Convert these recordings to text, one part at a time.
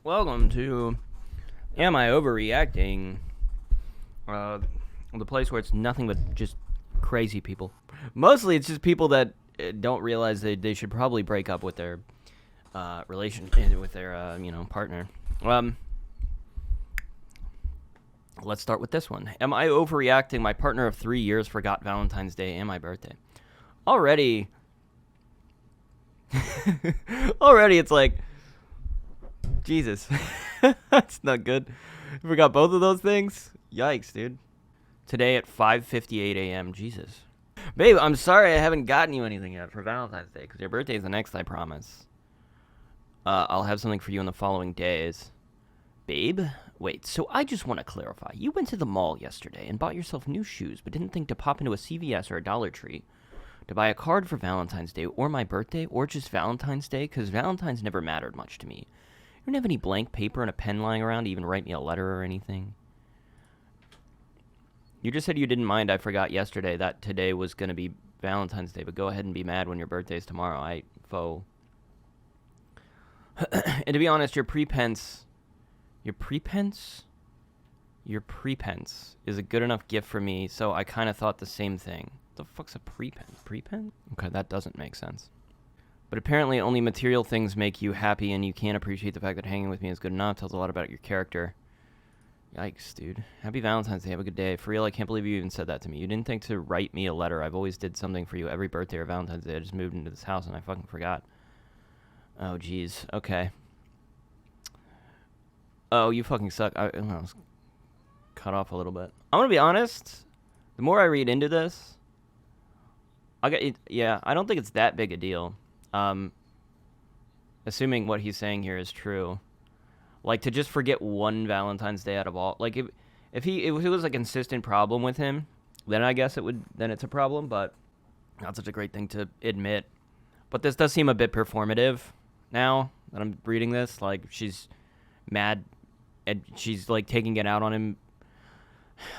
Welcome to Am I Overreacting? The place where it's nothing but just crazy people. Mostly it's just people that don't realize they should probably break up with their with their partner. Let's start with this one. Am I overreacting? My partner of 3 years forgot Valentine's Day and my birthday. Already it's like, Jesus. That's not good. You forgot both of those things? Yikes, dude. Today at 5:58 a.m. Jesus. Babe, I'm sorry I haven't gotten you anything yet for Valentine's Day, because your birthday is the next, I promise. I'll have something for you in the following days. Babe? Wait, so I just want to clarify. You went to the mall yesterday and bought yourself new shoes, but didn't think to pop into a CVS or a Dollar Tree to buy a card for Valentine's Day or my birthday or just Valentine's Day, because Valentine's never mattered much to me. You don't have any blank paper and a pen lying around to even write me a letter or anything? You just said you didn't mind I forgot yesterday that today was going to be Valentine's Day, but go ahead and be mad when your birthday's tomorrow. And to be honest, your prepense is a good enough gift for me, so I kind of thought the same thing. The fuck's a prepense? Prepense? Okay, that doesn't make sense. But apparently only material things make you happy, and you can't appreciate the fact that hanging with me is good enough. Tells a lot about your character. Yikes, dude. Happy Valentine's Day. Have a good day. For real, I can't believe you even said that to me. You didn't think to write me a letter. I've always did something for you every birthday or Valentine's Day. I just moved into this house, and I fucking forgot. Oh, jeez. Okay. Oh, you fucking suck. I was cut off a little bit. I'm gonna be honest. The more I read into this, I don't think it's that big a deal. Assuming what he's saying here is true. Like, to just forget one Valentine's Day out of all, like, if it was a consistent problem with him, then I guess then it's a problem, but not such a great thing to admit. But this does seem a bit performative now that I'm reading this. Like, she's mad and she's, like, taking it out on him.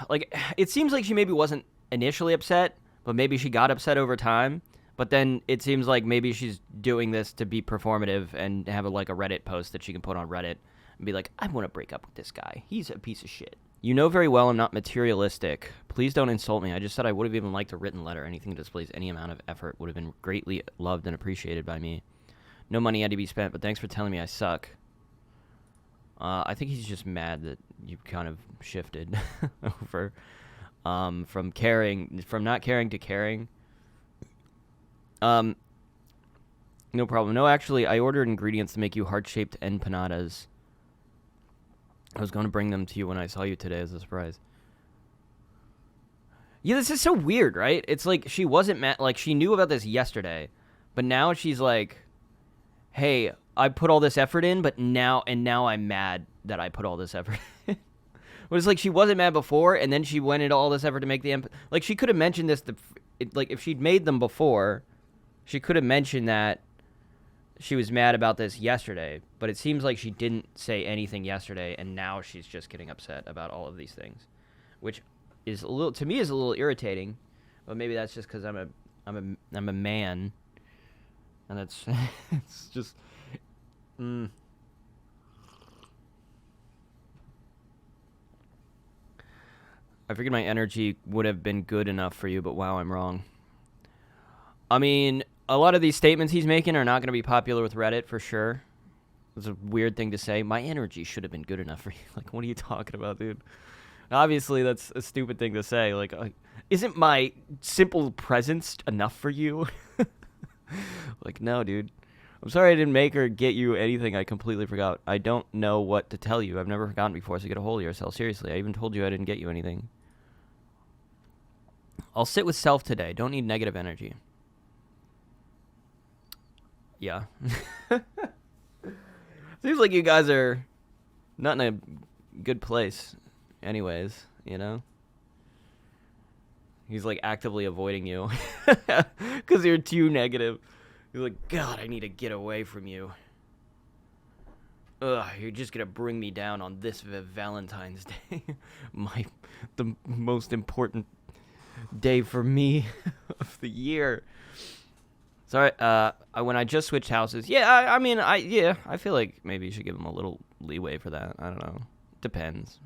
Like, it seems like she maybe wasn't initially upset, but maybe she got upset over time. But then it seems like maybe she's doing this to be performative and have a Reddit post that she can put on Reddit and be like, I want to break up with this guy. He's a piece of shit. You know very well I'm not materialistic. Please don't insult me. I just said I would have even liked a written letter. Anything that displays any amount of effort would have been greatly loved and appreciated by me. No money had to be spent, but thanks for telling me I suck. I think he's just mad that you kind of shifted over from not caring to caring. No problem. No, actually, I ordered ingredients to make you heart-shaped empanadas. I was going to bring them to you when I saw you today as a surprise. Yeah, this is so weird, right? It's like she wasn't mad. Like, she knew about this yesterday, but now she's like, hey, I put all this effort in, but now I'm mad that I put all this effort in. But it's like she wasn't mad before, and then she went into all this effort to make the like, she could have mentioned this, like, if she'd made them before, she could have mentioned that she was mad about this yesterday, but it seems like she didn't say anything yesterday, and now she's just getting upset about all of these things, which is to me is a little irritating, but maybe that's just because I'm a man, and that's it's just. I figured my energy would have been good enough for you, but wow, I'm wrong. I mean, a lot of these statements he's making are not going to be popular with Reddit, for sure. It's a weird thing to say. My energy should have been good enough for you. Like, what are you talking about, dude? Obviously, that's a stupid thing to say. Like, isn't my simple presence enough for you? Like, no, dude. I'm sorry I didn't make or get you anything. I completely forgot. I don't know what to tell you. I've never forgotten before, so get a hold of yourself. Seriously, I even told you I didn't get you anything. I'll sit with self today. Don't need negative energy. Yeah. Seems like you guys are not in a good place anyways, you know? He's like actively avoiding you because you're too negative. You're like, God, I need to get away from you. Ugh, you're just gonna bring me down on this Valentine's Day. The most important day for me of the year. Sorry, when I just switched houses, yeah, I feel like maybe you should give him a little leeway for that. I don't know. Depends.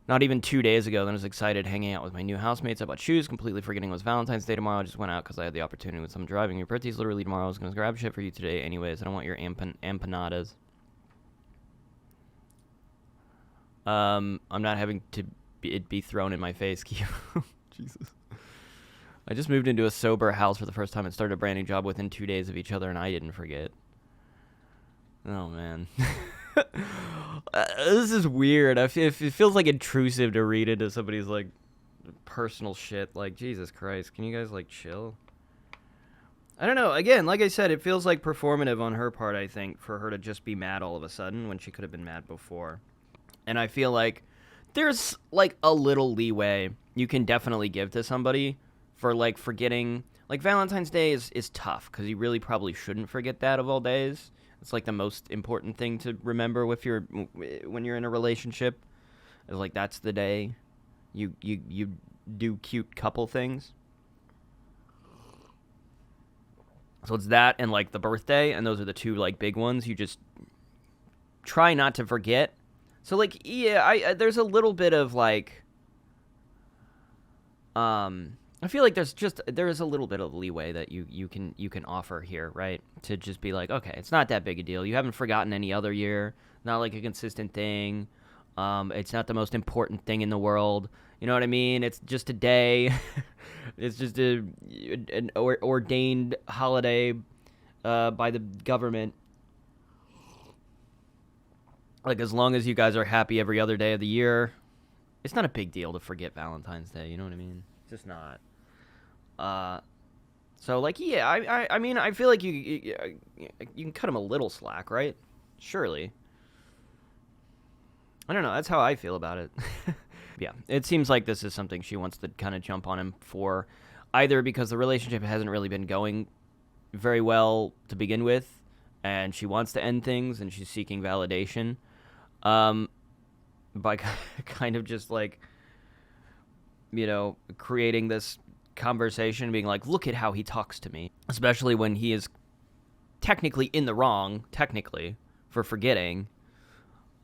Not even 2 days ago, then I was excited hanging out with my new housemates. I bought shoes, completely forgetting it was Valentine's Day tomorrow. I just went out because I had the opportunity with some driving. Your birthday's literally tomorrow. I was going to grab shit for you today anyways. I don't want your empanadas. I'm not having it be thrown in my face. Jesus. I just moved into a sober house for the first time and started a brand new job within 2 days of each other, and I didn't forget. Oh, man. This is weird. It feels like intrusive to read into somebody's, like, personal shit. Like, Jesus Christ. Can you guys, like, chill? I don't know. Again, like I said, it feels like performative on her part, I think, for her to just be mad all of a sudden when she could have been mad before. And I feel like there's, like, a little leeway you can definitely give to somebody for, like, forgetting. Like, Valentine's Day is tough, because you really probably shouldn't forget that of all days. It's, like, the most important thing to remember when you're in a relationship. It's, like, that's the day you do cute couple things. So it's that and, like, the birthday, and those are the two, like, big ones. You just try not to forget. So, like, yeah, there's a little bit of, like, I feel like there is a little bit of leeway that you can offer here, right? To just be like, okay, it's not that big a deal. You haven't forgotten any other year. Not like a consistent thing. It's not the most important thing in the world. You know what I mean? It's just a day. It's just an ordained holiday by the government. Like, as long as you guys are happy every other day of the year, it's not a big deal to forget Valentine's Day. You know what I mean? It's just not. So, like, yeah, I mean, I feel like you can cut him a little slack, right? Surely. I don't know. That's how I feel about it. Yeah, it seems like this is something she wants to kind of jump on him for, either because the relationship hasn't really been going very well to begin with, and she wants to end things, and she's seeking validation, by kind of just, like, you know, creating this conversation, being like, look at how he talks to me, especially when he is technically in the wrong, for forgetting.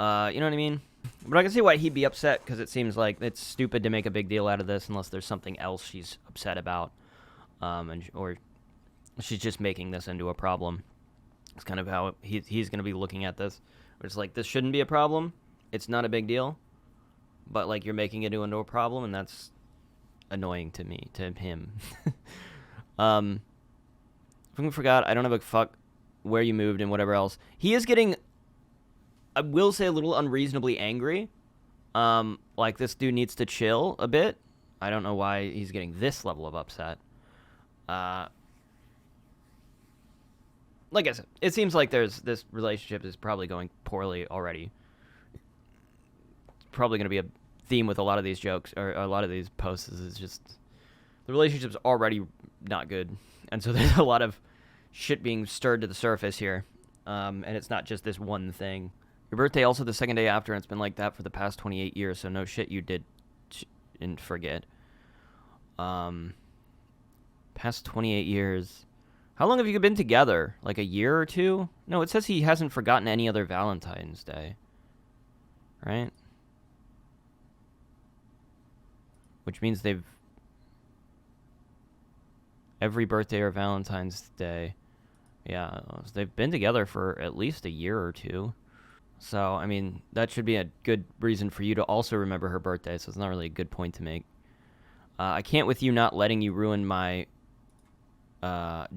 You know what I mean? But I can see why he'd be upset, because it seems like it's stupid to make a big deal out of this unless there's something else she's upset about, or she's just making this into a problem. It's kind of how he's going to be looking at this. It's like, this shouldn't be a problem. It's not a big deal, but, like, you're making it into a problem, and that's annoying to him. I forgot. I don't have a fuck where you moved and whatever else. He is getting, I will say, a little unreasonably angry. Like, this dude needs to chill a bit. I don't know why he's getting this level of upset. Like I said, it seems like this relationship is probably going poorly already. It's probably going to be a theme with a lot of these jokes, or a lot of these posts, is just the relationship's already not good. And so there's a lot of shit being stirred to the surface here. And it's not just this one thing. Your birthday also the second day after, and it's been like that for the past 28 years, so no shit you didn't forget. Past 28 years. How long have you been together? Like a year or two? No, it says he hasn't forgotten any other Valentine's Day. Right? Which means every birthday or Valentine's Day. Yeah, they've been together for at least a year or two. So, I mean, that should be a good reason for you to also remember her birthday, so it's not really a good point to make. I can't with you not letting you ruin my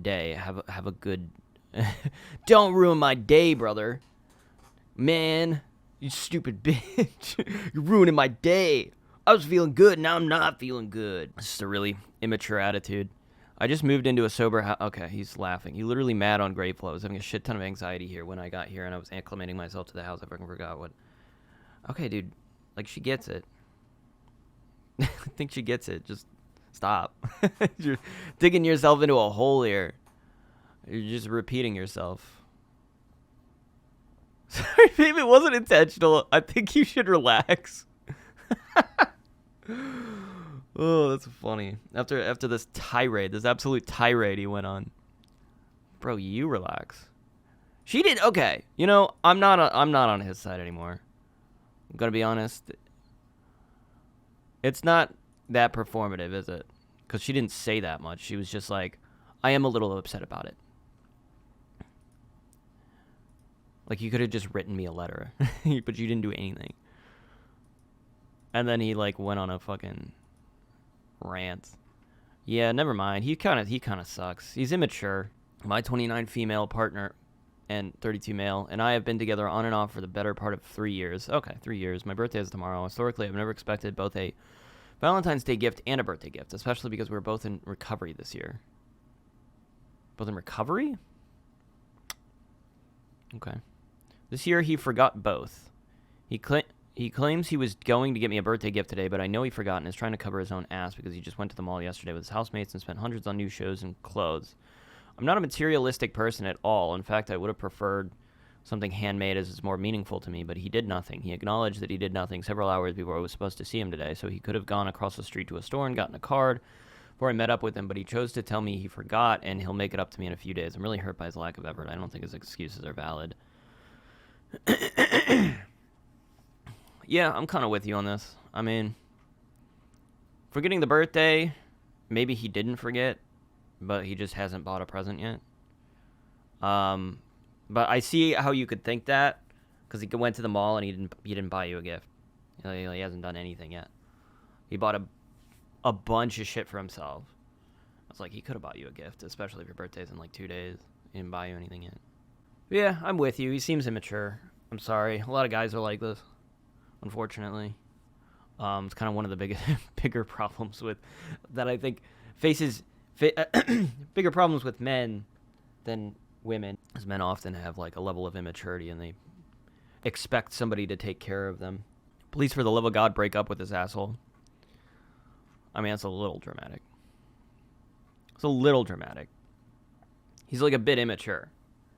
day. Have a good... Don't ruin my day, brother. Man, you stupid bitch. You're ruining my day. I was feeling good, now I'm not feeling good. It's just a really immature attitude. I just moved into a sober house. Okay, he's laughing. He literally mad on grateful. I was having a shit ton of anxiety here when I got here, and I was acclimating myself to the house. I fucking forgot what. Okay, dude. Like, she gets it. I think she gets it. Just stop. You're digging yourself into a hole here. You're just repeating yourself. Sorry, babe, it wasn't intentional. I think you should relax. Oh, that's funny. After this tirade, this absolute tirade he went on. Bro, you relax. She did okay. You know, I'm not on his side anymore. I'm gonna be honest. It's not that performative, is it? Because she didn't say that much. She was just like, I am a little upset about it. Like, you could have just written me a letter, but you didn't do anything. And then he like went on a fucking rant. Yeah, never mind. He kind of sucks. He's immature. My 29 female partner and 32 male, and I have been together on and off for the better part of 3 years. Okay, 3 years. My birthday is tomorrow. Historically, I've never expected both a Valentine's Day gift and a birthday gift, especially because we're both in recovery this year. Both in recovery? Okay. This year, he forgot both. He claims he was going to get me a birthday gift today, but I know he forgot and is trying to cover his own ass because he just went to the mall yesterday with his housemates and spent hundreds on new shows and clothes. I'm not a materialistic person at all. In fact, I would have preferred something handmade as it's more meaningful to me, but he did nothing. He acknowledged that he did nothing several hours before I was supposed to see him today, so he could have gone across the street to a store and gotten a card before I met up with him, but he chose to tell me he forgot and he'll make it up to me in a few days. I'm really hurt by his lack of effort. I don't think his excuses are valid. Yeah, I'm kind of with you on this. I mean, forgetting the birthday, maybe he didn't forget, but he just hasn't bought a present yet. But I see how you could think that, because he went to the mall and he didn't buy you a gift. He hasn't done anything yet. He bought a bunch of shit for himself. I was like, he could have bought you a gift, especially if your birthday's in like 2 days. He didn't buy you anything yet. But yeah, I'm with you. He seems immature. I'm sorry. A lot of guys are like this, unfortunately. It's kind of one of the bigger problems with that I think faces bigger problems with men than women, as men often have like a level of immaturity and they expect somebody to take care of them. Please, for the love of God, break up with this asshole. I mean, that's a little dramatic. It's a little dramatic. He's like a bit immature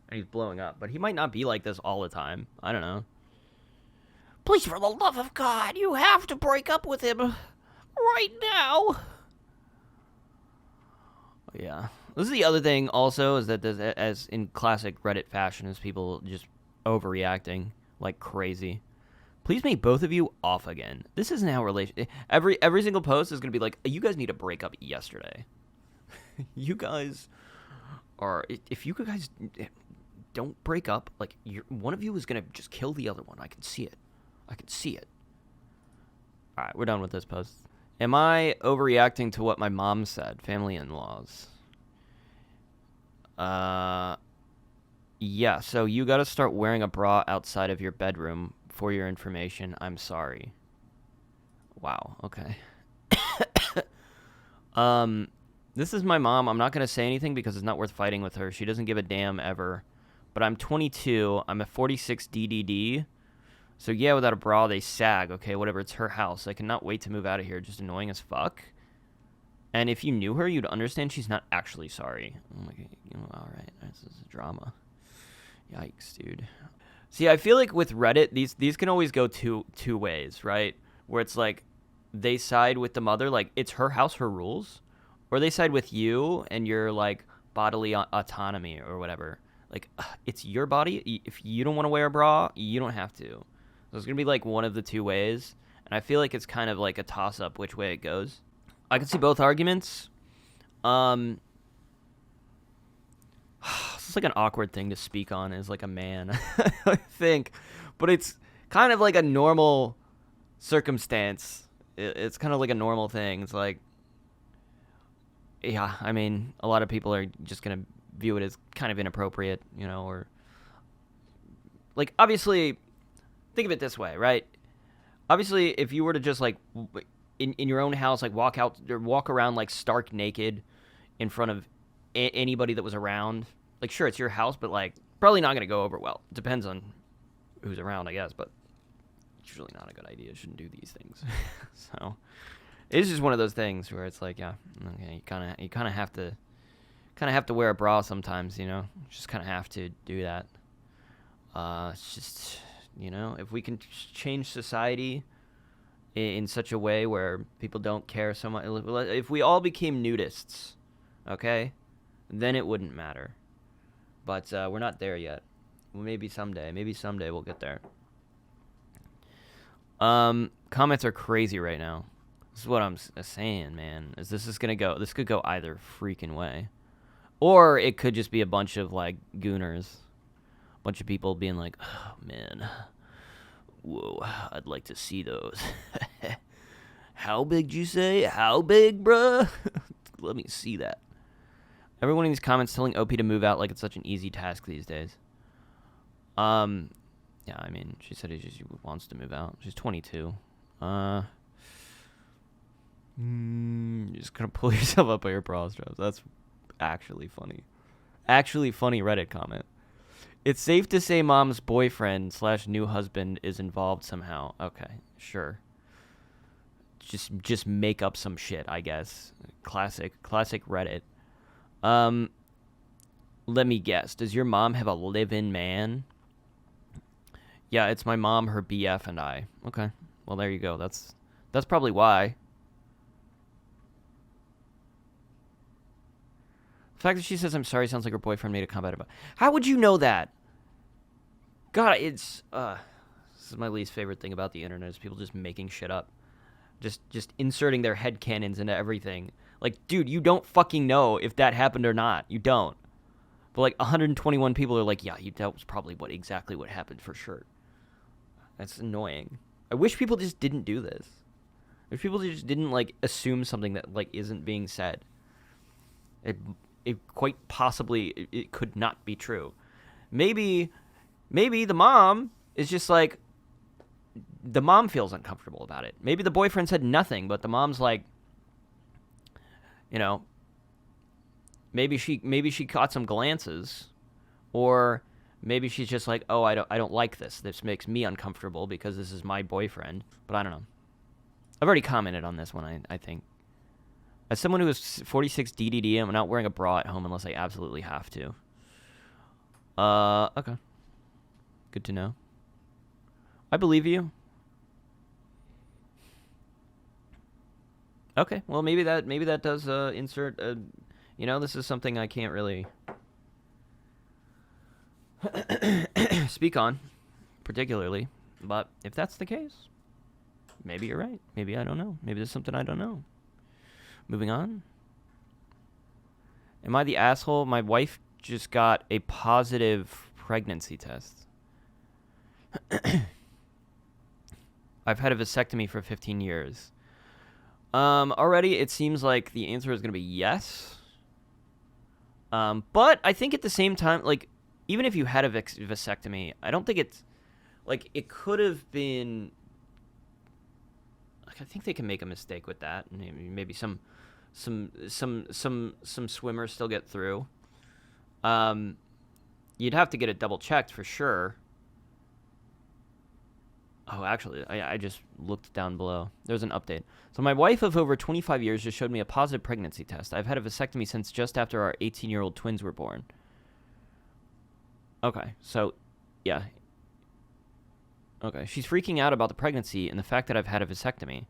and he's blowing up, but he might not be like this all the time. I don't know. Please, for the love of God, you have to break up with him right now. Yeah. This is the other thing also, is that there's, as in classic Reddit fashion, is people just overreacting like crazy. Please make both of you off again. This isn't how every single post is going to be like, you guys need to break up yesterday. You guys are, if you guys don't break up, like one of you is going to just kill the other one. I can see it. All right, we're done with this post. Am I overreacting to what my mom said? Family in-laws. Yeah, so you gotta start wearing a bra outside of your bedroom for your information. I'm sorry. Wow, okay. This is my mom. I'm not gonna say anything because it's not worth fighting with her. She doesn't give a damn ever. But I'm 22. I'm a 46 DDD. So yeah, without a bra, they sag. Okay, whatever. It's her house. I cannot wait to move out of here. Just annoying as fuck. And if you knew her, you'd understand she's not actually sorry. Oh my God. All right. This is a drama. Yikes, dude. See, I feel like with Reddit, these can always go two ways, right? Where it's like they side with the mother, like it's her house, her rules, or they side with you and your like bodily autonomy or whatever. Like it's your body. If you don't want to wear a bra, you don't have to. So it's gonna be like one of the two ways, and I feel like it's kind of like a toss-up which way it goes. I can see both arguments. It's like an awkward thing to speak on as like a man, I think, but it's kind of like a normal circumstance. It's kind of like a normal thing. It's like, yeah, I mean, a lot of people are just gonna view it as kind of inappropriate, you know, or like obviously. Think of it this way, right? Obviously, if you were to just like in your own house, like walk out or walk around like stark naked in front of anybody that was around, like sure, it's your house, but like probably not going to go over well. It depends on who's around, I guess, but it's really not a good idea. You shouldn't do these things. So it's just one of those things where it's like, yeah, okay, you kind of have to wear a bra sometimes, you know. You just kind of have to do that. It's just. You know, if we can change society in such a way where people don't care so much. If we all became nudists, okay, then it wouldn't matter. But we're not there yet. Well, maybe someday. Maybe someday we'll get there. Comments are crazy right now. This is what I'm saying, man. This could go either freaking way. Or it could just be a bunch of, like, gooners. A bunch of people being like, oh, man. Whoa, I'd like to see those. How big, you say? How big, bruh? Let me see that. Everyone in these comments telling OP to move out like it's such an easy task these days. Yeah, I mean, she said she wants to move out. She's 22. You're just gonna pull yourself up by your bra straps. That's actually funny. Actually funny Reddit comment. It's safe to say mom's boyfriend / new husband is involved somehow. Okay, sure. Just make up some shit, I guess. Classic Reddit. Let me guess. Does your mom have a live-in man? Yeah, it's my mom, her BF, and I. Okay. Well, there you go. That's probably why. The fact that she says I'm sorry sounds like her boyfriend made a comment about. How would you know that? God, this is my least favorite thing about the internet is people just making shit up. Just inserting their headcanons into everything. Like, dude, you don't fucking know if that happened or not. You don't. But like 121 people are like, yeah, that was probably exactly what happened for sure. That's annoying. I wish people just didn't do this. I wish people just didn't like assume something that like isn't being said. It quite possibly it could not be true. Maybe the mom is just like, the mom feels uncomfortable about it. Maybe the boyfriend said nothing, but the mom's like, you know, maybe she caught some glances, or maybe she's just like, oh, I don't like this. This makes me uncomfortable because this is my boyfriend. But I don't know. I've already commented on this one, I think. As someone who is 46 DDD, I'm not wearing a bra at home unless I absolutely have to. Okay. Good to know. I believe you. Okay, well maybe that does insert. You know, this is something I can't really speak on, particularly. But if that's the case, maybe you're right. Maybe I don't know. Maybe there's something I don't know. Moving on. Am I the asshole? My wife just got a positive pregnancy test. I've had a vasectomy for 15 years. Already it seems like the answer is going to be yes. But I think at the same time, like, even if you had a vasectomy, I don't think it's, like, it could have been, like, I think they can make a mistake with that. Maybe some swimmers still get through. You'd have to get it double checked for sure. Oh, actually, I just looked down below. There's an update. So my wife of over 25 years just showed me a positive pregnancy test. I've had a vasectomy since just after our 18-year-old twins were born. Okay, so, yeah. Okay, she's freaking out about the pregnancy and the fact that I've had a vasectomy.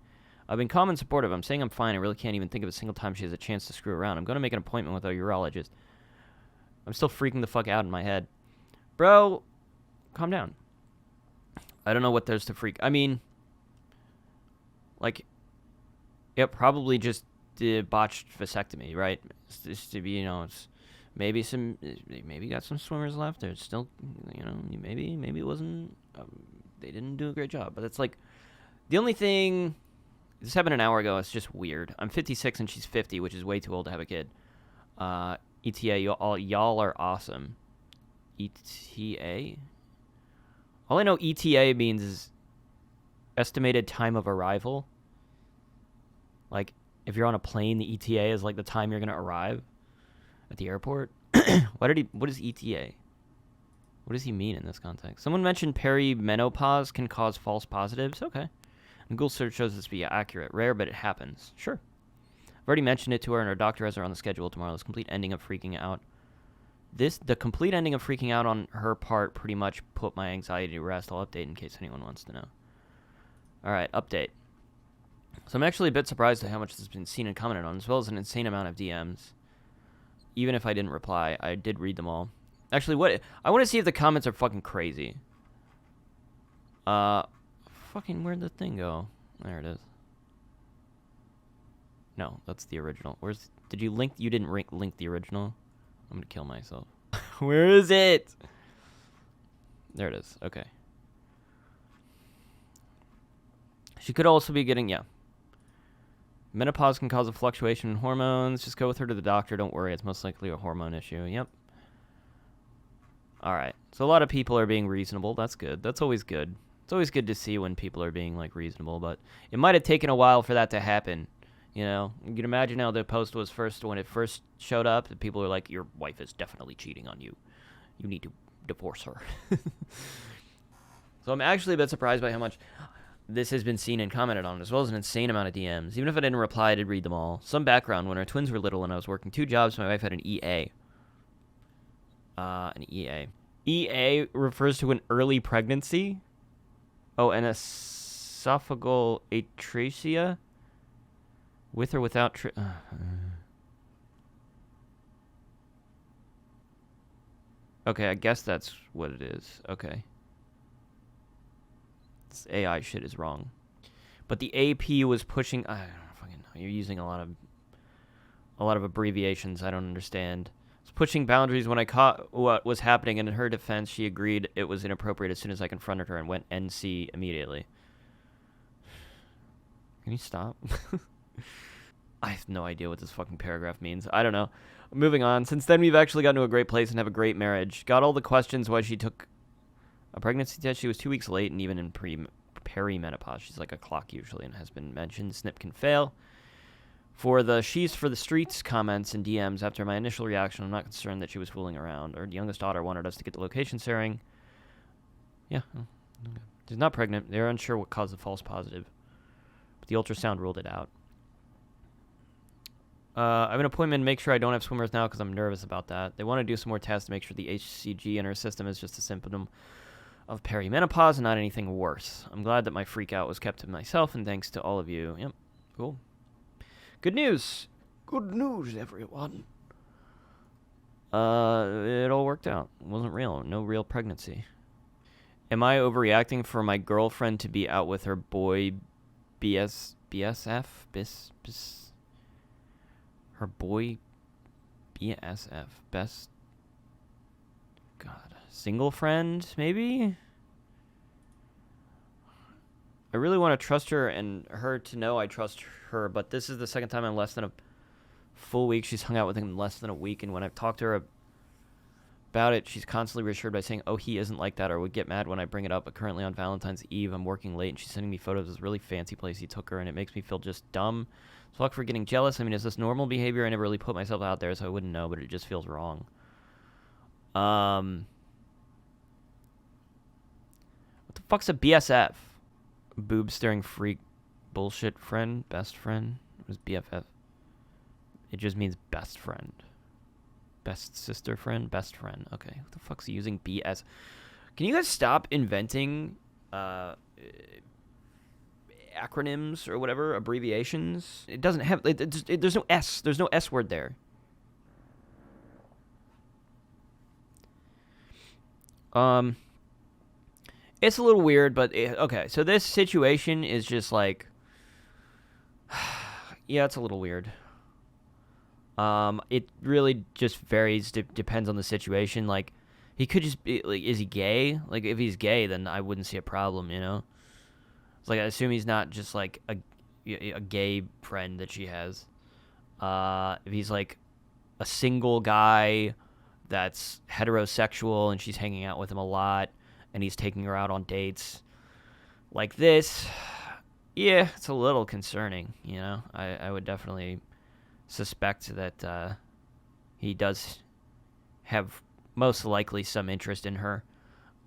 I've been calm and supportive. I'm saying I'm fine. I really can't even think of a single time she has a chance to screw around. I'm going to make an appointment with a urologist. I'm still freaking the fuck out in my head. Bro, calm down. I don't know what there's to freak. I mean, like, it probably just did botched vasectomy, right? It's just to be, you know, it's maybe got some swimmers left. There's still, you know, maybe it wasn't. They didn't do a great job, but it's like the only thing. This happened an hour ago. It's just weird. I'm 56 and she's 50, which is way too old to have a kid. ETA, y'all are awesome. ETA. All I know ETA means is estimated time of arrival. Like, if you're on a plane, the ETA is like the time you're going to arrive at the airport. What is ETA? What does he mean in this context? Someone mentioned perimenopause can cause false positives. Okay. And Google search shows this to be accurate. Rare, but it happens. Sure. I've already mentioned it to her, and her doctor has her on the schedule tomorrow. This complete ending of freaking out. The complete ending of freaking out on her part pretty much put my anxiety to rest. I'll update in case anyone wants to know. All right, update. So I'm actually a bit surprised at how much this has been seen and commented on, as well as an insane amount of DMs. Even if I didn't reply, I did read them all. Actually, I want to see if the comments are fucking crazy. Fucking, where'd the thing go? There it is. No, that's the original. Did you link? You didn't link the original? I'm gonna kill myself. Where is it? There it is. Okay. She could also be getting, yeah. Menopause can cause a fluctuation in hormones. Just go with her to the doctor. Don't worry. It's most likely a hormone issue. Yep. All right. So a lot of people are being reasonable. That's good. That's always good. It's always good to see when people are being, like, reasonable. But it might have taken a while for that to happen. You know? You can imagine how the post was when it first showed up. People were like, your wife is definitely cheating on you. You need to divorce her. So I'm actually a bit surprised by how much this has been seen and commented on, as well as an insane amount of DMs. Even if I didn't reply, I did read them all. Some background: when our twins were little and I was working 2 jobs, my wife had an EA. An EA. EA refers to an early pregnancy. Oh, an esophageal atresia? With or without... Okay, I guess that's what it is. Okay. This AI shit is wrong. But the AP was pushing... I don't fucking know. You're using a lot of abbreviations I don't understand. It's pushing boundaries when I caught what was happening, and in her defense, she agreed it was inappropriate as soon as I confronted her and went NC immediately. Can you stop? I have no idea what this fucking paragraph means. I don't know. Moving on. Since then, we've actually gotten to a great place and have a great marriage. Got all the questions why she took a pregnancy test. She was 2 weeks late, and even in perimenopause. She's like a clock usually, and has been mentioned. Snip can fail. For the "she's for the streets" comments and DMs, after my initial reaction, I'm not concerned that she was fooling around. Our youngest daughter wanted us to get the location sharing. Yeah. Okay. She's not pregnant. They're unsure what caused the false positive. But the ultrasound ruled it out. I have an appointment to make sure I don't have swimmers now because I'm nervous about that. They want to do some more tests to make sure the HCG in her system is just a symptom of perimenopause and not anything worse. I'm glad that my freak out was kept to myself, and thanks to all of you. Yep, cool. Good news. Good news, everyone. It all worked out. It wasn't real. No real pregnancy. Am I overreacting for my girlfriend to be out with her boy BSF? Her boy BSF. Best... God. Single friend, maybe? I really want to trust her and her to know I trust her, but this is the second time in less than a full week she's hung out with him in less than a week, and when I've talked to her about it, she's constantly reassured by saying, oh, he isn't like that, or would get mad when I bring it up. But currently on Valentine's Eve, I'm working late, and she's sending me photos of this really fancy place he took her, and it makes me feel just dumb. So fuck for getting jealous. I mean, is this normal behavior? I never really put myself out there, so I wouldn't know, but it just feels wrong. What the fuck's a BSF? Boob staring freak bullshit friend? Best friend? What is BFF? It just means best friend. Best sister friend? Best friend. Okay. What the fuck's he using BS? Can you guys stop inventing acronyms or whatever? Abbreviations? It doesn't have... there's no S. There's no S word there. It's a little weird, but... okay, so this situation is just like... yeah, it's a little weird. It really just varies, depends on the situation. Like, he could just be, like, is he gay? Like, if he's gay, then I wouldn't see a problem, you know? It's like, I assume he's not just, like, a gay friend that she has. If he's, like, a single guy that's heterosexual and she's hanging out with him a lot and he's taking her out on dates like this, yeah, it's a little concerning, you know? I would definitely... suspect that he does have most likely some interest in her.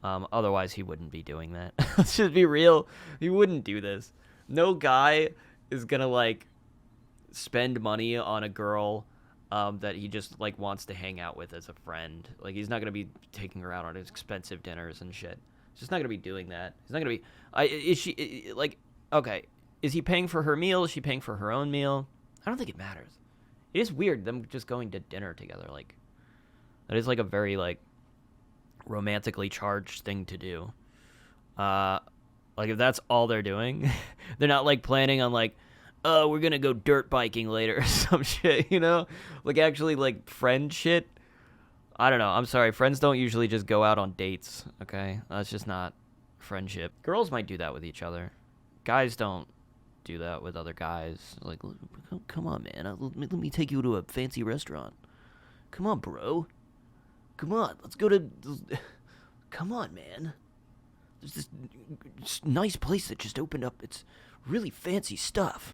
Otherwise, he wouldn't be doing that. Let's just be real. He wouldn't do this. No guy is going to, like, spend money on a girl that he just, like, wants to hang out with as a friend. Like, he's not going to be taking her out on expensive dinners and shit. He's just not going to be doing that. He's not going to be... is she... like, okay... is he paying for her meal? Is she paying for her own meal? I don't think it matters. It is weird them just going to dinner together. Like, that is like a very like romantically charged thing to do. Like if that's all they're doing, they're not like planning on like, oh, we're gonna go dirt biking later or some shit, you know? Like actually like friend shit. I don't know. I'm sorry. Friends don't usually just go out on dates, okay? That's just not friendship. Girls might do that with each other. Guys don't do that with other guys. Like, come on, man. Let me take you to a fancy restaurant. Come on, bro. Come on. Let's go to... Come on, man. There's this nice place that just opened up. It's really fancy stuff.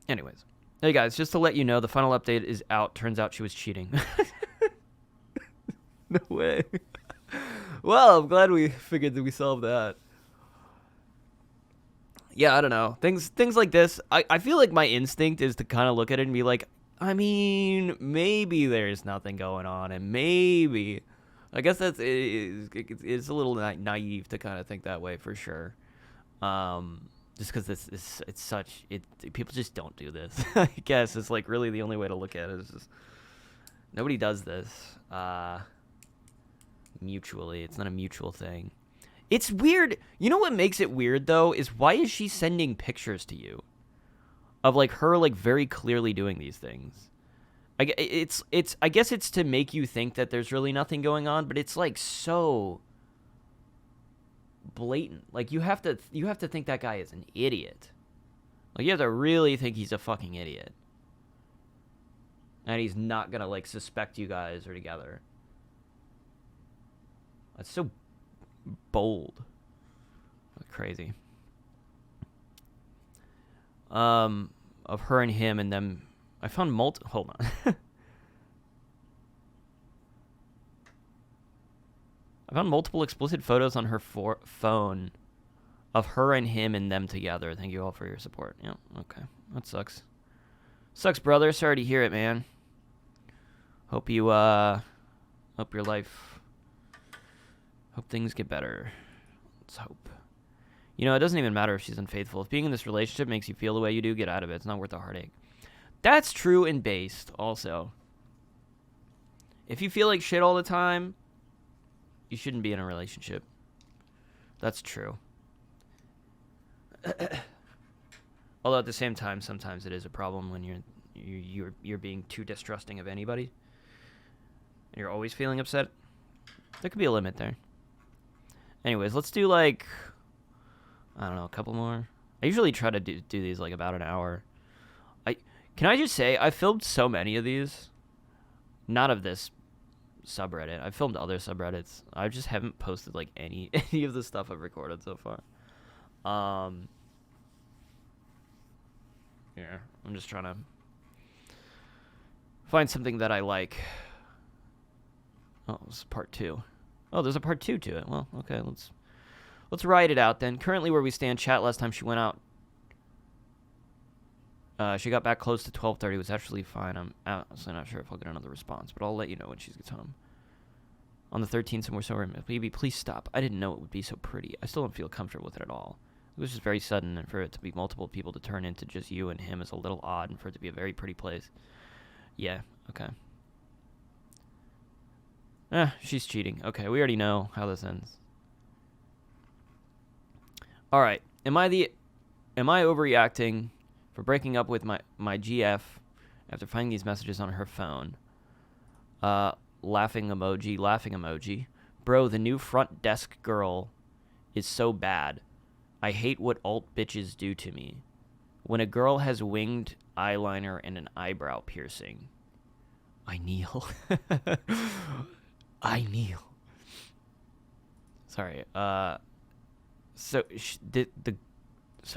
Anyways. Hey, guys, just to let you know, the final update is out. Turns out she was cheating. No way. Well, I'm glad we figured that we solved that. Yeah, I don't know. Things like this, I feel like my instinct is to kind of look at it and be like, I mean, maybe there's nothing going on, and maybe... I guess it's a little naive to kind of think that way, for sure. Just because people just don't do this. I guess it's like really the only way to look at it. Is just, nobody does this mutually. It's not a mutual thing. It's weird. You know what makes it weird though is why is she sending pictures to you of like her like very clearly doing these things? I guess it's to make you think that there's really nothing going on, but it's like so blatant. Like you have to think that guy is an idiot. Like you have to really think he's a fucking idiot. And he's not gonna like suspect you guys are together. That's so bold. Crazy. Of her and him and them. I found hold on. I found multiple explicit photos on her phone of her and him and them together. Thank you all for your support. Yeah, okay. That sucks. Sucks, brother. Sorry to hear it, man. Hope you, hope your life, hope things get better. Let's hope. You know, it doesn't even matter if she's unfaithful. If being in this relationship makes you feel the way you do, get out of it. It's not worth the heartache. That's true and based, also. If you feel like shit all the time, you shouldn't be in a relationship. That's true. Although at the same time, sometimes it is a problem when you're being too distrusting of anybody, and you're always feeling upset. There could be a limit there. Anyways, let's do like, I don't know, a couple more. I usually try to do these like about an hour. Can I just say, I filmed so many of these. Not of this subreddit. I've filmed other subreddits. I just haven't posted, like, any of the stuff I've recorded so far. Yeah, I'm just trying to find something that I like. Oh, this is part 2. Oh, there's a part 2 to it. Well, okay, let's ride it out then. Currently where we stand, chat last time she went out. She got back close to 12:30. Was actually fine. I'm honestly not sure if I'll get another response, but I'll let you know when she gets home. On the 13th, somewhere so baby, please stop. I didn't know it would be so pretty. I still don't feel comfortable with it at all. It was just very sudden, and for it to be multiple people to turn into just you and him is a little odd, and for it to be a very pretty place. Yeah, okay. She's cheating. Okay, we already know how this ends. All right. Am I overreacting for breaking up with my GF after finding these messages on her phone? Laughing emoji. Bro, the new front desk girl is so bad. I hate what alt bitches do to me. When a girl has winged eyeliner and an eyebrow piercing, I kneel. I kneel. Sorry. So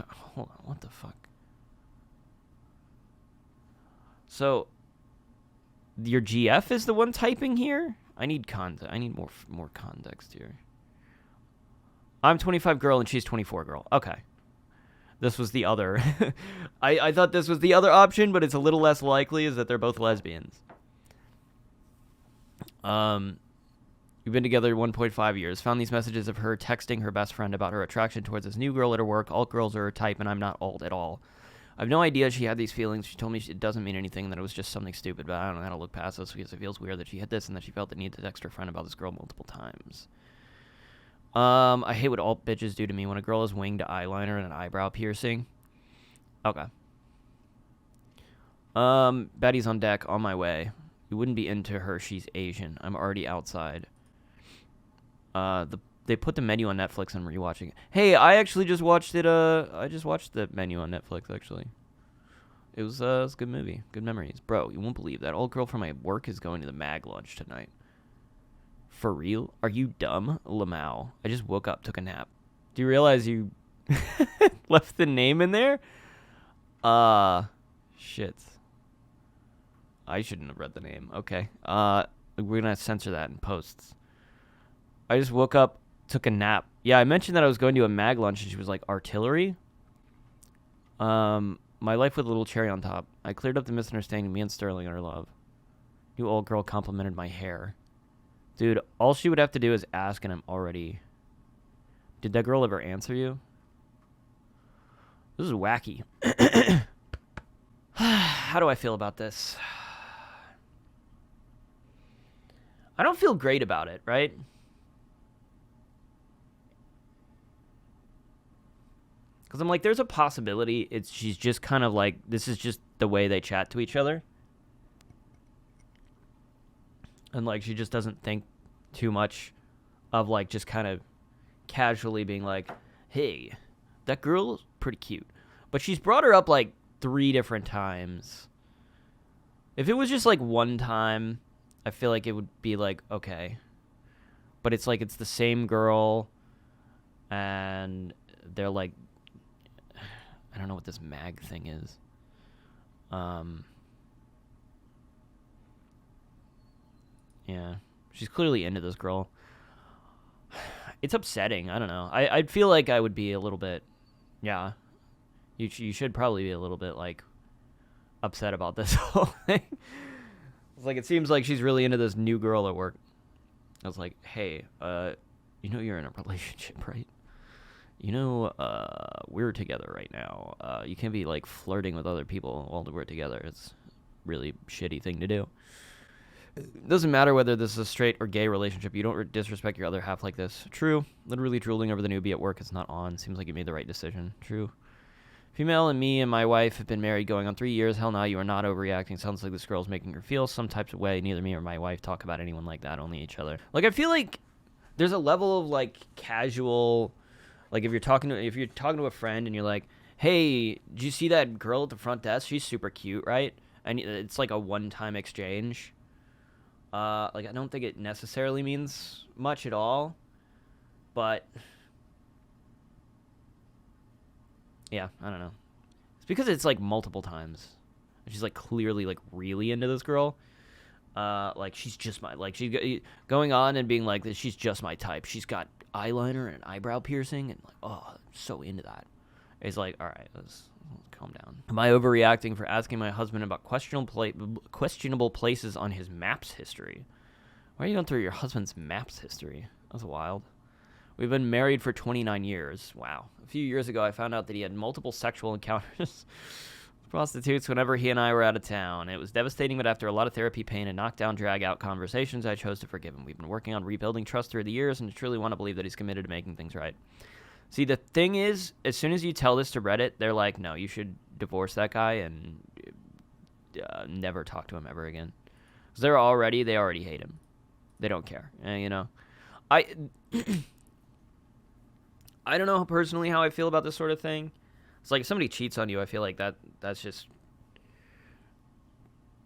hold on. What the fuck? So your GF is the one typing here? I need context. I need more context here. I'm 25 girl and she's 24 girl. Okay. This was the other. I thought this was the other option, but it's a little less likely is that they're both lesbians. We've been together 1.5 years. Found these messages of her texting her best friend about her attraction towards this new girl at her work. Alt girls are her type, and I'm not alt at all. I have no idea she had these feelings. She told me it doesn't mean anything, that it was just something stupid, but I don't know how to look past this because it feels weird that she hit this and that she felt the need to text her friend about this girl multiple times. I hate what alt bitches do to me when a girl has winged eyeliner and an eyebrow piercing. Okay. Betty's on deck, on my way. You wouldn't be into her. She's Asian. I'm already outside. They put the menu on Netflix and I'm rewatching it. Hey, I actually just watched it. I just watched the menu on Netflix, actually. It was a good movie. Good memories. Bro, you won't believe that old girl from my work is going to the mag lunch tonight. For real? Are you dumb? Lamau. I just woke up, took a nap. Do you realize you left the name in there? Shit. I shouldn't have read the name. Okay. We're gonna censor that in posts. I just woke up, took a nap. Yeah, I mentioned that I was going to a mag lunch, and she was like, artillery? My life with a little cherry on top. I cleared up the misunderstanding. Me and Sterling are in love. You old girl complimented my hair. Dude, all she would have to do is ask, and I'm already... Did that girl ever answer you? This is wacky. How do I feel about this? I don't feel great about it, right? Because I'm like, there's a possibility she's just kind of like, this is just the way they chat to each other. And like, she just doesn't think too much of like, just kind of casually being like, hey, that girl's pretty cute. But she's brought her up like 3 different times. If it was just like one time, I feel like it would be like, okay. But it's like, it's the same girl. And they're like, I don't know what this mag thing is. Yeah. She's clearly into this girl. It's upsetting. I don't know. I'd feel like I would be a little bit... Yeah. You should probably be a little bit, like, upset about this whole thing. It's like, it seems like she's really into this new girl at work. I was like, hey, you know you're in a relationship, right? You know, we're together right now. You can't be, like, flirting with other people while we're together. It's a really shitty thing to do. It doesn't matter whether this is a straight or gay relationship. You don't disrespect your other half like this. True. Literally drooling over the newbie at work is not on. Seems like you made the right decision. True. Female and me and my wife have been married going on 3 years. Hell no, you are not overreacting. Sounds like this girl's making her feel some types of way. Neither me or my wife talk about anyone like that, only each other. Like, I feel like there's a level of, like, casual... Like, if you're talking to a friend and you're like, hey, did you see that girl at the front desk? She's super cute, right? And it's like a one-time exchange. Like, I don't think it necessarily means much at all. But, yeah, I don't know. It's because it's, like, multiple times. She's, like, clearly, like, really into this girl. Like, she's just my... Like, she's going on and being like, she's just my type. She's got eyeliner and an eyebrow piercing. And, like, oh, I'm so into that. It's like, all right, let's calm down. Am I overreacting for asking my husband about questionable places on his maps history? Why are you going through your husband's maps history? That's wild. We've been married for 29 years. Wow. A few years ago, I found out that he had multiple sexual encounters with prostitutes whenever he and I were out of town. It was devastating, but after a lot of therapy, pain, and knockdown, drag-out conversations, I chose to forgive him. We've been working on rebuilding trust through the years, and I truly want to believe that he's committed to making things right. See, the thing is, as soon as you tell this to Reddit, they're like, no, you should divorce that guy and never talk to him ever again. Because they already hate him. They don't care, you know. I don't know personally how I feel about this sort of thing. It's like if somebody cheats on you, I feel like that's just,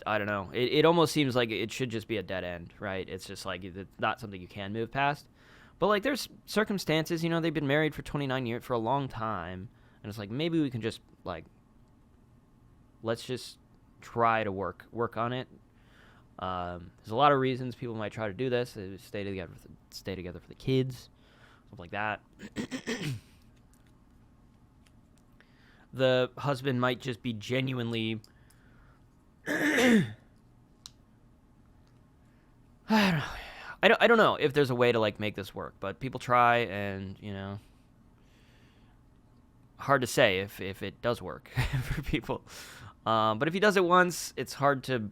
I don't know. It almost seems like it should just be a dead end, right? It's just like, it's not something you can move past. But, like, there's circumstances, you know, they've been married for 29 years, for a long time. And it's like, maybe we can just, like, let's just try to work on it. There's a lot of reasons people might try to do this. They stay together for the kids, stuff like that. The husband might just be genuinely... I don't know. I don't know if there's a way to like make this work, but people try, and you know, hard to say if it does work for people. But if he does it once, it's hard to,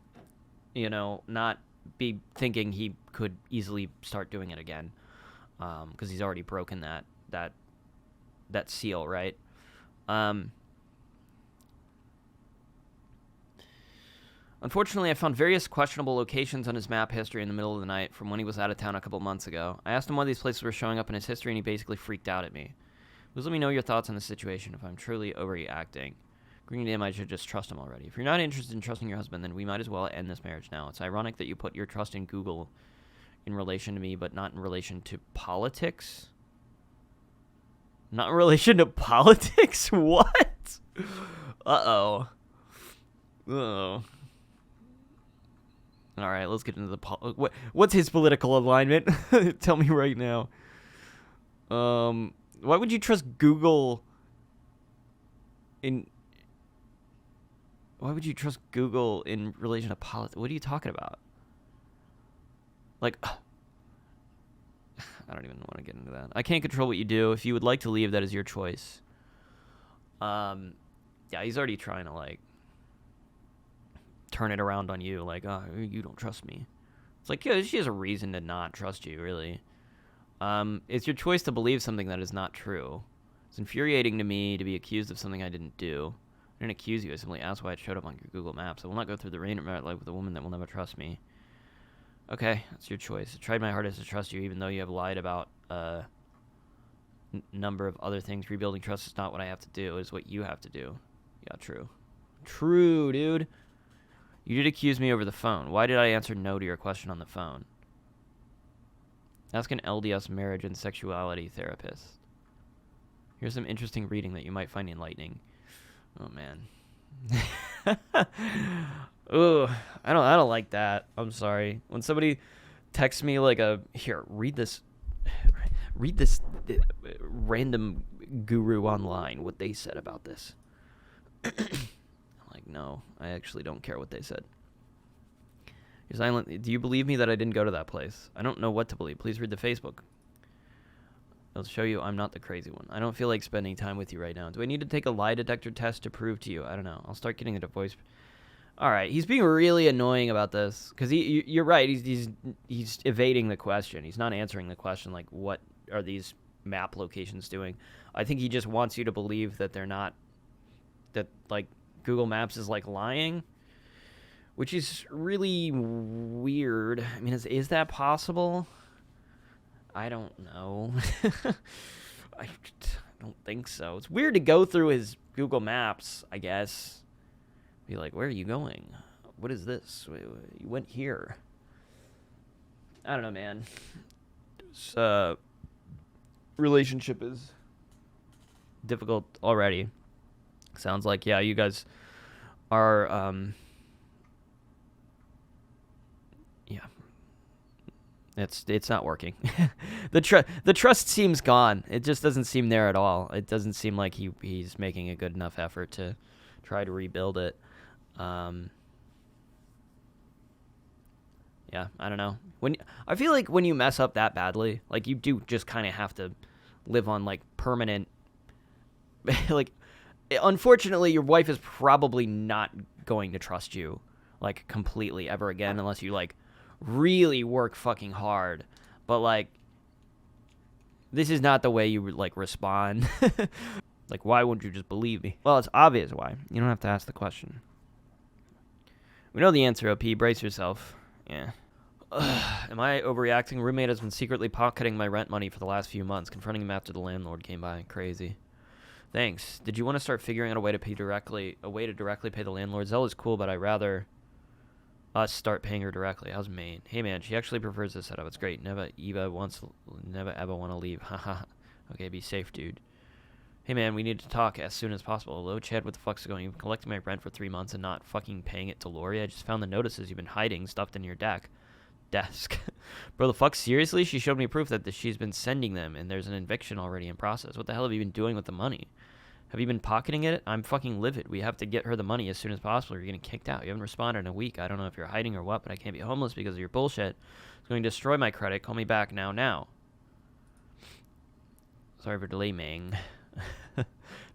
you know, not be thinking he could easily start doing it again, because he's already broken that seal, right? Unfortunately, I found various questionable locations on his map history in the middle of the night from when he was out of town a couple months ago. I asked him why these places were showing up in his history, and he basically freaked out at me. Please let me know your thoughts on the situation if I'm truly overreacting. Agreeing to him, I should just trust him already. If you're not interested in trusting your husband, then we might as well end this marriage now. It's ironic that you put your trust in Google in relation to me, but not in relation to politics? Not in relation to politics? What? Uh-oh. Uh-oh. All right, let's get into the what's his political alignment? Tell me right now. Why would you trust Google in... Why would you trust Google in relation to politics? What are you talking about? Like, I don't even want to get into that. I can't control what you do. If you would like to leave, that is your choice. Yeah, he's already trying to, like, turn it around on you. Like, oh, you don't trust me. It's like, yeah, she has a reason to not trust you, really. It's your choice to believe something that is not true. It's infuriating to me to be accused of something I didn't do. I didn't accuse you. I simply asked why it showed up on your Google Maps. I will not go through the rain of my life with a woman that will never trust me. Okay, that's your choice. I tried my hardest to trust you, even though you have lied about a number of other things. Rebuilding trust is not what I have to do. It's what you have to do. Yeah, true. True, dude. You did accuse me over the phone. Why did I answer no to your question on the phone? Ask an LDS marriage and sexuality therapist. Here's some interesting reading that you might find enlightening. Oh, man. Ooh, I don't like that. I'm sorry. When somebody texts me like here, read this random guru online, what they said about this. I'm like, no, I actually don't care what they said. You're silent. Do you believe me that I didn't go to that place? I don't know what to believe. Please read the Facebook. It'll show you I'm not the crazy one. I don't feel like spending time with you right now. Do I need to take a lie detector test to prove to you? I don't know. I'll start getting into voice. All right, he's being really annoying about this because you're right. He's evading the question. He's not answering the question like what are these map locations doing. I think he just wants you to believe that they're not, that like Google Maps is like lying, which is really weird. I mean, is that possible? I don't know. I don't think so. It's weird to go through his Google Maps, I guess. Be like, where are you going? What is this? You went here. I don't know, man. This relationship is difficult already. Sounds like, yeah, you guys are, yeah. It's not working. The trust seems gone. It just doesn't seem there at all. It doesn't seem like he's making a good enough effort to try to rebuild it. Yeah, I don't know. I feel like when you mess up that badly, like you do just kind of have to live on like permanent, like, unfortunately your wife is probably not going to trust you like completely ever again unless you like really work fucking hard. But like, this is not the way you like respond. Like, why wouldn't you just believe me? Well, it's obvious why. You don't have to ask the question. We know the answer, OP. Brace yourself. Yeah. Am I overreacting? Roommate has been secretly pocketing my rent money for the last few months, confronting him after the landlord came by. Crazy. Thanks. Did you want to start figuring out a way to directly pay the landlord? Zelle is cool, but I'd rather us start paying her directly. How's Maine? Hey man, she actually prefers this setup. It's great. Never ever want to leave. Haha. Okay, be safe, dude. Hey man, we need to talk as soon as possible. Hello, Chad, what the fuck's going on? You've been collecting my rent for 3 months and not fucking paying it to Lori. I just found the notices you've been hiding stuffed in your desk. Bro, the fuck, seriously? She showed me proof that she's been sending them, and there's an eviction already in process. What the hell have you been doing with the money? Have you been pocketing it? I'm fucking livid. We have to get her the money as soon as possible. You're getting kicked out. You haven't responded in a week. I don't know if you're hiding or what, but I can't be homeless because of your bullshit. It's going to destroy my credit. Call me back now. Sorry for delaying.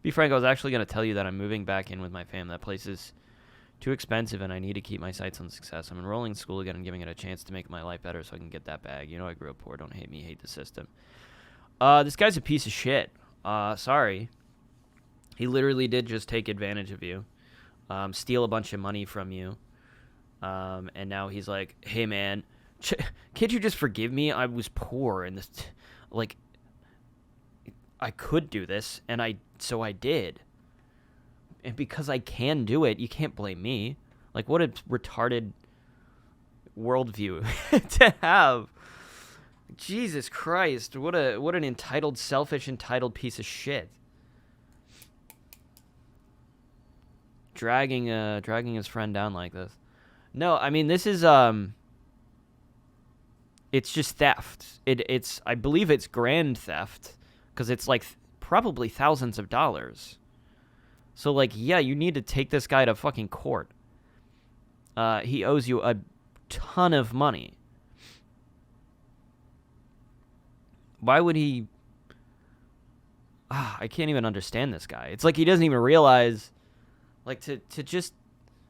Be frank, I was actually going to tell you that I'm moving back in with my fam. That place is too expensive, and I need to keep my sights on success. I'm enrolling in school again and giving it a chance to make my life better so I can get that bag. You know I grew up poor. Don't hate me. Hate the system. This guy's a piece of shit. Sorry. He literally did just take advantage of you, steal a bunch of money from you, and now he's like, hey, man, can't you just forgive me? I was poor, and like, I could do this, and so I did. And because I can do it, you can't blame me. Like, what a retarded worldview to have. Jesus Christ, what an entitled, selfish, entitled piece of shit. Dragging his friend down like this. No, I mean, this is it's just theft. It's I believe it's grand theft because it's like probably thousands of dollars. So like, yeah, you need to take this guy to fucking court. He owes you a ton of money. Why would he? I can't even understand this guy. It's like he doesn't even realize. Like, to just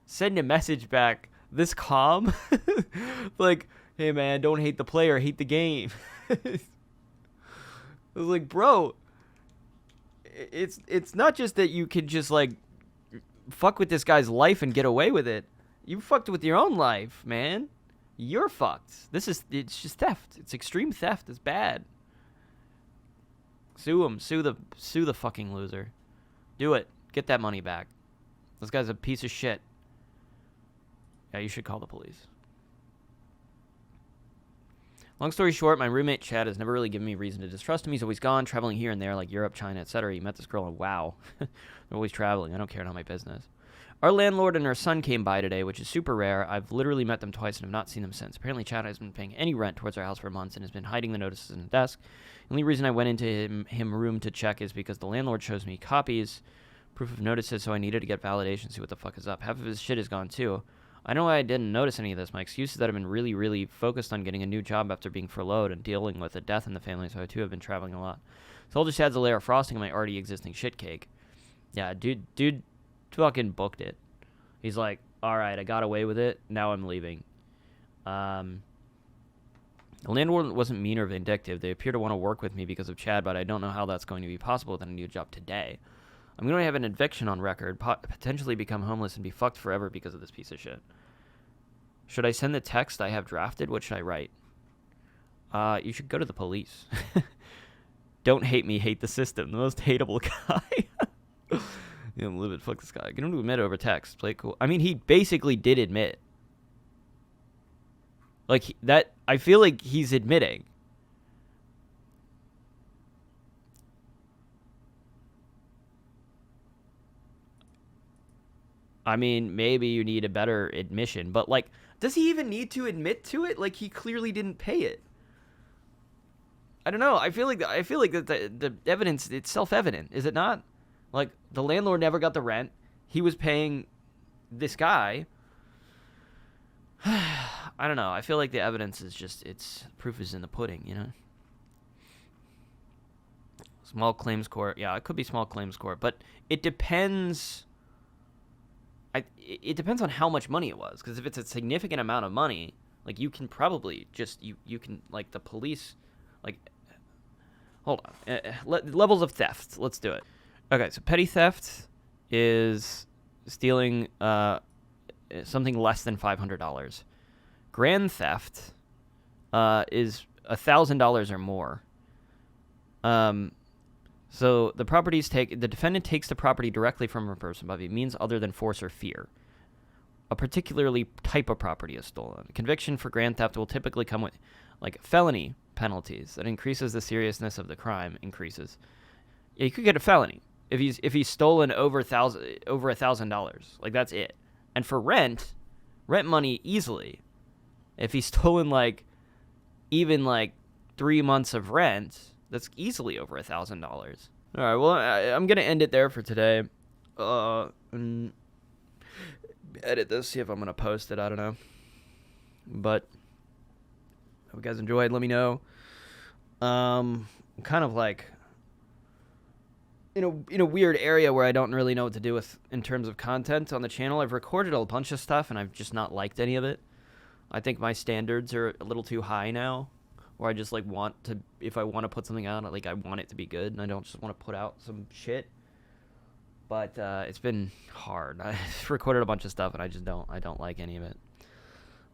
send a message back this calm. Like, hey, man, don't hate the player, hate the game. I was like, bro, it's not just that you could just, like, fuck with this guy's life and get away with it. You fucked with your own life, man. You're fucked. It's just theft. It's extreme theft. It's bad. Sue him. Sue the fucking loser. Do it. Get that money back. This guy's a piece of shit. Yeah, you should call the police. Long story short, my roommate Chad has never really given me reason to distrust him. He's always gone, traveling here and there, like Europe, China, etc. He met this girl and wow. They're always traveling. I don't care, not my business. Our landlord and her son came by today, which is super rare. I've literally met them twice and have not seen them since. Apparently, Chad hasn't been paying any rent towards our house for months and has been hiding the notices in the desk. The only reason I went into him room to check is because the landlord shows me copies, proof of notices, so I needed to get validation, see what the fuck is up. Half of his shit is gone, too. I know I didn't notice any of this. My excuse is that I've been really, really focused on getting a new job after being furloughed and dealing with a death in the family, so I, too, have been traveling a lot. So I'll just add a layer of frosting on my already existing shit cake. Yeah, dude fucking booked it. He's like, all right, I got away with it. Now I'm leaving. The landlord wasn't mean or vindictive. They appear to want to work with me because of Chad, but I don't know how that's going to be possible with a new job today. I'm going to have an eviction on record, potentially become homeless, and be fucked forever because of this piece of shit. Should I send the text I have drafted? What should I write? You should go to the police. Don't hate me, hate the system. The most hateable guy. You know, live it, fuck this guy. Get him to admit over text. Play it cool. I mean, he basically did admit. Like, I feel like he's admitting. I mean, maybe you need a better admission, but like, does he even need to admit to it? Like, he clearly didn't pay it. I don't know. I feel like the evidence, it's self-evident, is it not? Like, the landlord never got the rent. He was paying this guy. I don't know. I feel like the evidence is just, proof is in the pudding, you know? Small claims court. Yeah, it could be small claims court, but it depends. It depends on how much money it was, because if it's a significant amount of money, like, you can probably just, you can, like, the police, like, hold on. Levels of theft. Let's do it. Okay, so petty theft is stealing something less than $500. Grand theft is $1,000 or more. So the defendant takes the property directly from a person by means other than force or fear. A particularly type of property is stolen. Conviction for grand theft will typically come with, like, felony penalties that increases the seriousness of the crime. Yeah, you could get a felony if he's stolen over $1,000. Like, that's it. And for rent money easily. If he's stolen even 3 months of rent, that's easily over $1,000. All right, well, I'm gonna end it there for today. And edit this, see if I'm gonna post it. I don't know, but if you guys enjoyed, let me know. I'm kind of like in a weird area where I don't really know what to do with in terms of content on the channel. I've recorded a bunch of stuff and I've just not liked any of it. I think my standards are a little too high now, where I just like want to, if I want to put something out, like I want it to be good and I don't just want to put out some shit. But it's been hard. I recorded a bunch of stuff and I don't like any of it.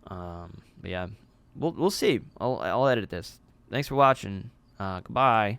But yeah, we'll see. I'll edit this. Thanks for watching. Goodbye.